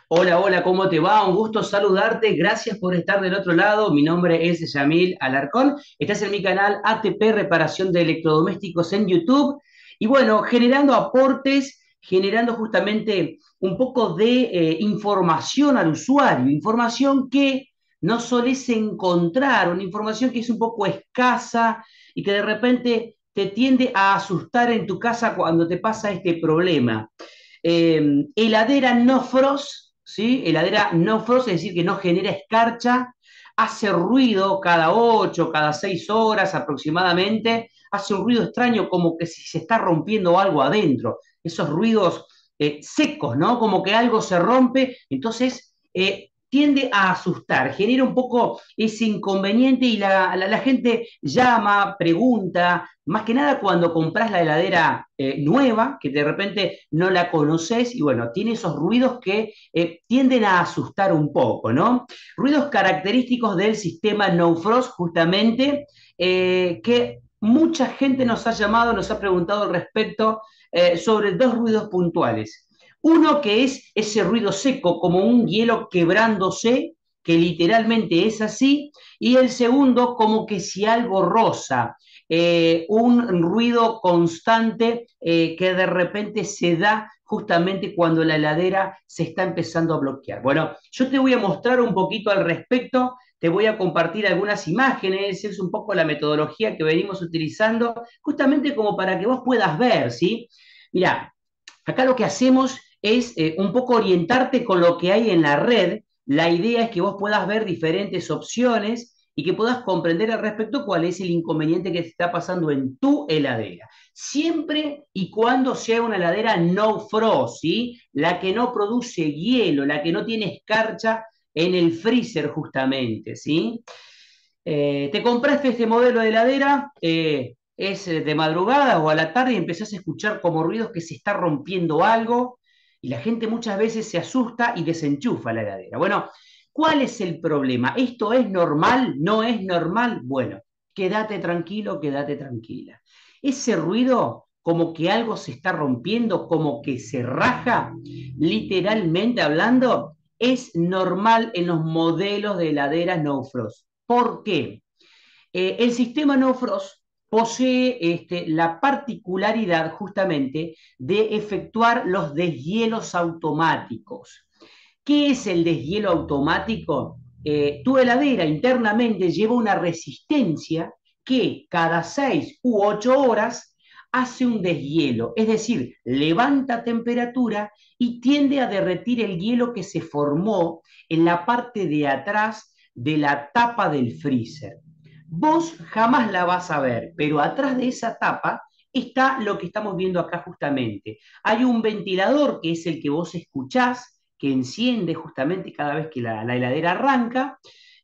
Hola, hola, ¿cómo te va? Un gusto saludarte. Gracias por estar del otro lado. Mi nombre es Yamil Alarcón. Estás en mi canal ATP Reparación de Electrodomésticos en YouTube. Y bueno, generando aportes, generando justamente un poco de información al usuario, información que no solés encontrar, una información que es un poco escasa y que de repente te tiende a asustar en tu casa cuando te pasa este problema. Heladera no frost, ¿sí? Heladera no frost, es decir, que no genera escarcha, hace ruido cada 8, cada 6 horas aproximadamente, hace un ruido extraño como que si se está rompiendo algo adentro, esos ruidos secos, ¿no? Como que algo se rompe, entonces tiende a asustar, genera un poco ese inconveniente y la gente llama, pregunta, más que nada cuando compras la heladera nueva, que de repente no la conoces y bueno, tiene esos ruidos que tienden a asustar un poco, ¿no? Ruidos característicos del sistema No Frost, justamente, que mucha gente nos ha llamado, nos ha preguntado al respecto sobre dos ruidos puntuales. Uno que es ese ruido seco, como un hielo quebrándose, que literalmente es así, y el segundo como que si algo roza, un ruido constante que de repente se da justamente cuando la heladera se está empezando a bloquear. Bueno, yo te voy a mostrar un poquito al respecto, te voy a compartir algunas imágenes, es un poco la metodología que venimos utilizando, justamente como para que vos puedas ver, ¿sí? Mirá, acá lo que hacemos es un poco orientarte con lo que hay en la red. La idea es que vos puedas ver diferentes opciones y que puedas comprender al respecto cuál es el inconveniente que te está pasando en tu heladera. Siempre y cuando sea una heladera no frost, ¿sí? La que no produce hielo, la que no tiene escarcha en el freezer justamente, ¿sí? Te compraste este modelo de heladera, es de madrugada o a la tarde y empezás a escuchar como ruidos que se está rompiendo algo y la gente muchas veces se asusta y desenchufa la heladera. Bueno, ¿cuál es el problema? ¿Esto es normal? ¿No es normal? Bueno, quédate tranquilo, quédate tranquila. Ese ruido, como que algo se está rompiendo, como que se raja, literalmente hablando, es normal en los modelos de heladeras no frost. ¿Por qué? El sistema no frost posee la particularidad justamente de efectuar los deshielos automáticos. ¿Qué es el deshielo automático? Tu heladera internamente lleva una resistencia que cada 6 u 8 horas hace un deshielo, es decir, levanta temperatura y tiende a derretir el hielo que se formó en la parte de atrás de la tapa del freezer. Vos jamás la vas a ver, pero atrás de esa tapa está lo que estamos viendo acá justamente. Hay un ventilador que es el que vos escuchás, que enciende justamente cada vez que la heladera arranca,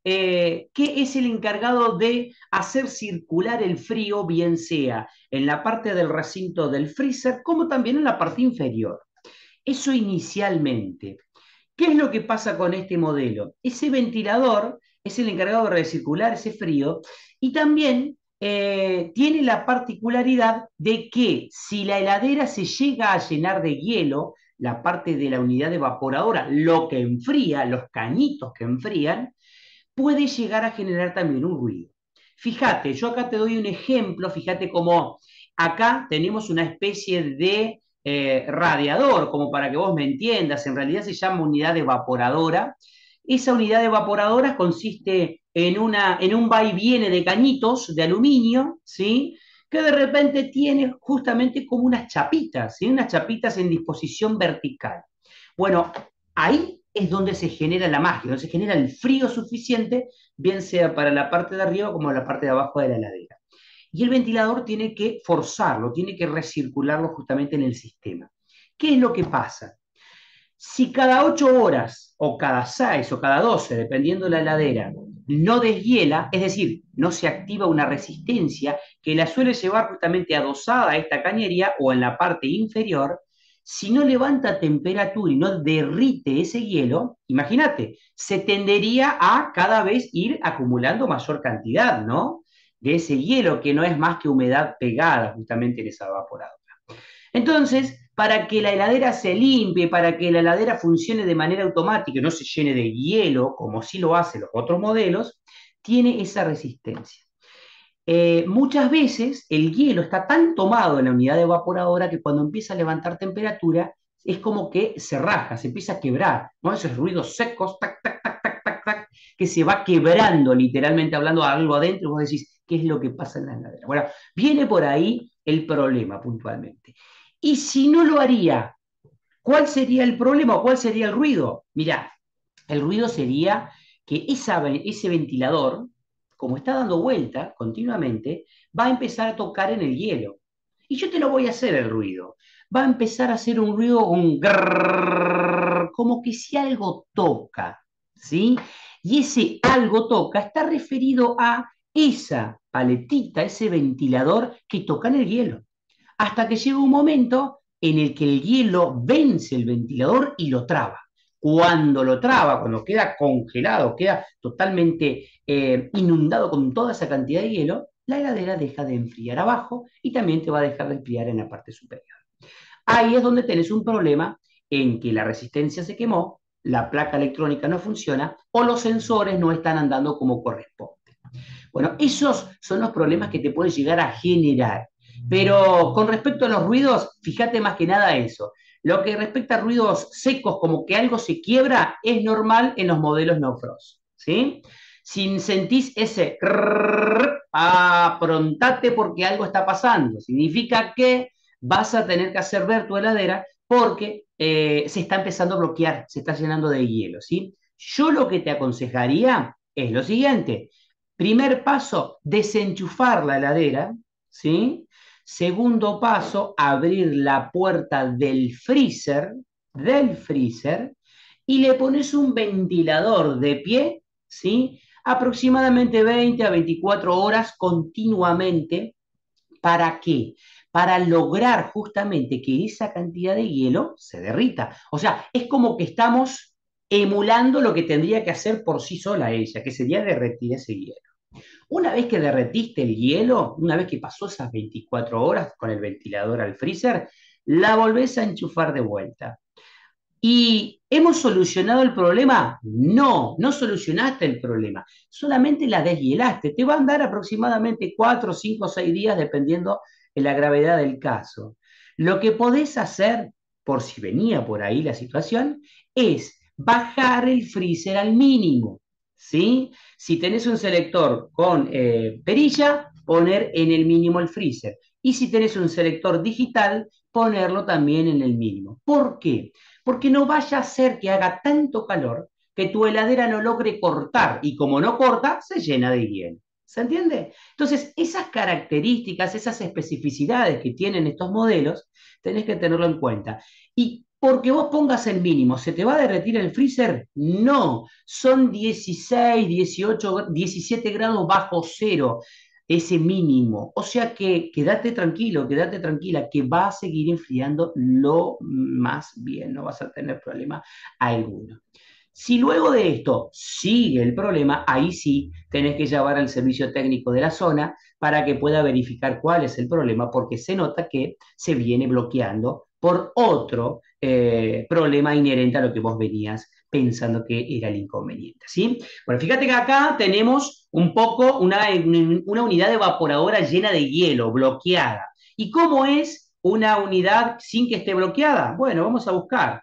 que es el encargado de hacer circular el frío, bien sea en la parte del recinto del freezer, como también en la parte inferior. Eso inicialmente. ¿Qué es lo que pasa con este modelo? Ese ventilador es el encargado de recircular ese frío y también tiene la particularidad de que si la heladera se llega a llenar de hielo, la parte de la unidad evaporadora, lo que enfría, los cañitos que enfrían, puede llegar a generar también un ruido. Fíjate, yo acá te doy un ejemplo, fíjate cómo acá tenemos una especie de radiador, como para que vos me entiendas, en realidad se llama unidad evaporadora. Esa unidad evaporadora consiste en un va y viene de cañitos de aluminio, ¿sí? Que de repente tiene justamente como unas chapitas, ¿sí? Unas chapitas en disposición vertical. Bueno, ahí es donde se genera la magia, donde se genera el frío suficiente, bien sea para la parte de arriba como la parte de abajo de la heladera. Y el ventilador tiene que forzarlo, tiene que recircularlo justamente en el sistema. ¿Qué es lo que pasa? Si cada 8 horas, o cada 6 o cada 12, dependiendo de la heladera, no deshiela, es decir, no se activa una resistencia que la suele llevar justamente adosada a esta cañería o en la parte inferior, si no levanta temperatura y no derrite ese hielo, imagínate, se tendería a cada vez ir acumulando mayor cantidad, ¿no? De ese hielo que no es más que humedad pegada justamente en esa evaporadora. Entonces, para que la heladera se limpie, para que la heladera funcione de manera automática y no se llene de hielo, como sí lo hacen los otros modelos, tiene esa resistencia. Muchas veces el hielo está tan tomado en la unidad evaporadora que cuando empieza a levantar temperatura es como que se raja, se empieza a quebrar, ¿no? Esos ruidos secos, tac, tac, tac, tac, tac, tac, que se va quebrando literalmente hablando algo adentro y vos decís, ¿qué es lo que pasa en la heladera? Bueno, viene por ahí el problema puntualmente. Y si no lo haría, ¿cuál sería el problema o cuál sería el ruido? Mirá, el ruido sería que ese ventilador, como está dando vuelta continuamente, va a empezar a tocar en el hielo. Y yo te lo voy a hacer el ruido. Va a empezar a hacer un ruido, un grrrr, como que si algo toca, ¿sí? Y ese algo toca está referido a esa paletita, ese ventilador que toca en el hielo hasta que llega un momento en el que el hielo vence el ventilador y lo traba. Cuando lo traba, cuando queda congelado, queda totalmente inundado con toda esa cantidad de hielo, la heladera deja de enfriar abajo y también te va a dejar de enfriar en la parte superior. Ahí es donde tenés un problema en que la resistencia se quemó, la placa electrónica no funciona o los sensores no están andando como corresponde. Bueno, esos son los problemas que te pueden llegar a generar. Pero con respecto a los ruidos, fíjate más que nada eso. Lo que respecta a ruidos secos, como que algo se quiebra, es normal en los modelos no frost. ¿Sí? Si sentís ese aprontate porque algo está pasando. Significa que vas a tener que hacer ver tu heladera porque se está empezando a bloquear, se está llenando de hielo. ¿Sí? Yo lo que te aconsejaría es lo siguiente. Primer paso, desenchufar la heladera, ¿sí? Segundo paso, abrir la puerta del freezer, y le pones un ventilador de pie, ¿sí? Aproximadamente 20 a 24 horas continuamente. ¿Para qué? Para lograr justamente que esa cantidad de hielo se derrita. O sea, es como que estamos emulando lo que tendría que hacer por sí sola ella, que sería derretir ese hielo. Una vez que derretiste el hielo, una vez que pasó esas 24 horas con el ventilador al freezer, la volvés a enchufar de vuelta. ¿Y hemos solucionado el problema? No, no solucionaste el problema, solamente la deshielaste. Te va a andar aproximadamente 4, 5, 6 días dependiendo de la gravedad del caso. Lo que podés hacer, por si venía por ahí la situación, es bajar el freezer al mínimo. ¿Sí? Si tenés un selector con perilla, poner en el mínimo el freezer. Y si tenés un selector digital, ponerlo también en el mínimo. ¿Por qué? Porque no vaya a ser que haga tanto calor que tu heladera no logre cortar y como no corta, se llena de hielo. ¿Se entiende? Entonces, esas características, esas especificidades que tienen estos modelos, tenés que tenerlo en cuenta. Y porque vos pongas el mínimo, ¿se te va a derretir el freezer? No, son 16, 18, 17 grados bajo cero ese mínimo. O sea que quédate tranquilo, quédate tranquila, que va a seguir enfriando lo más bien, no vas a tener problema alguno. Si luego de esto sigue el problema, ahí sí tenés que llamar al servicio técnico de la zona para que pueda verificar cuál es el problema, porque se nota que se viene bloqueando por otro problema inherente a lo que vos venías pensando que era el inconveniente, ¿sí? Bueno, fíjate que acá tenemos un poco una unidad evaporadora llena de hielo, bloqueada. ¿Y cómo es una unidad sin que esté bloqueada? Bueno, vamos a buscar.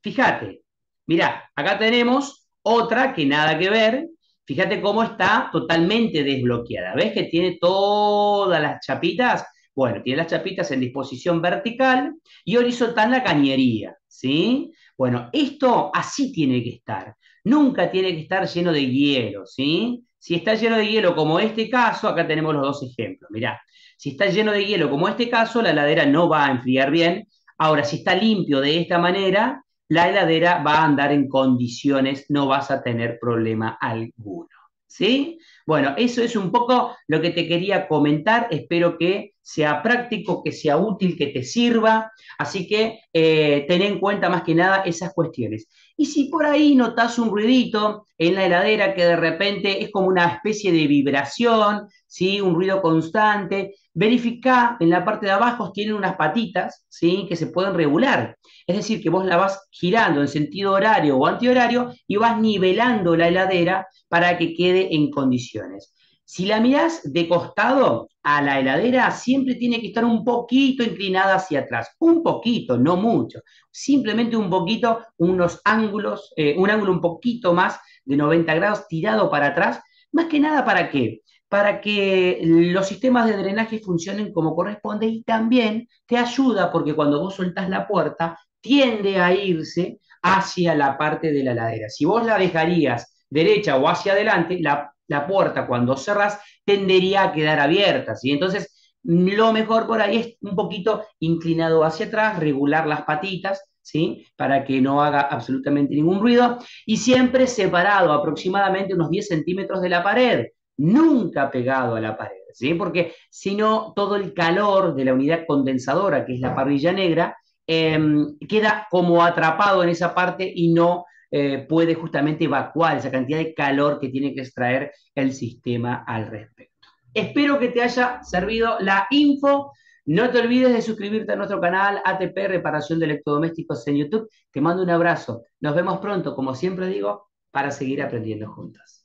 Fíjate, mirá, acá tenemos otra que nada que ver. Fíjate cómo está totalmente desbloqueada. ¿Ves que tiene todas las chapitas? Bueno, tiene las chapitas en disposición vertical y horizontal la cañería, ¿sí? Bueno, esto así tiene que estar. Nunca tiene que estar lleno de hielo, ¿sí? Si está lleno de hielo como este caso, acá tenemos los dos ejemplos. Mirá, si está lleno de hielo como este caso, la heladera no va a enfriar bien. Ahora, si está limpio de esta manera, la heladera va a andar en condiciones, no vas a tener problema alguno. ¿Sí? Bueno, eso es un poco lo que te quería comentar. Espero que sea práctico, que sea útil, que te sirva. Así que ten en cuenta más que nada esas cuestiones. Y si por ahí notas un ruidito en la heladera que de repente es como una especie de vibración, ¿sí? Un ruido constante, verifica en la parte de abajo tienen unas patitas, ¿sí? Que se pueden regular. Es decir, que vos la vas girando en sentido horario o antihorario y vas nivelando la heladera para que quede en condiciones. Si la mirás de costado a la heladera, siempre tiene que estar un poquito inclinada hacia atrás. Un poquito, no mucho. Simplemente un poquito, unos ángulos, un ángulo un poquito más de 90 grados tirado para atrás. Más que nada, ¿para qué? Para que los sistemas de drenaje funcionen como corresponde y también te ayuda porque cuando vos soltás la puerta, tiende a irse hacia la parte de la heladera. Si vos la dejarías derecha o hacia adelante, la puerta cuando cerrás tendería a quedar abierta, ¿sí? Entonces, lo mejor por ahí es un poquito inclinado hacia atrás, regular las patitas, ¿sí? Para que no haga absolutamente ningún ruido y siempre separado aproximadamente unos 10 centímetros de la pared, nunca pegado a la pared, ¿sí? Porque si no, todo el calor de la unidad condensadora, que es la parrilla negra, queda como atrapado en esa parte y no puede justamente evacuar esa cantidad de calor que tiene que extraer el sistema al respecto. Espero que te haya servido la info. No te olvides de suscribirte a nuestro canal ATP Reparación de Electrodomésticos en YouTube. Te mando un abrazo. Nos vemos pronto, como siempre digo, para seguir aprendiendo juntos.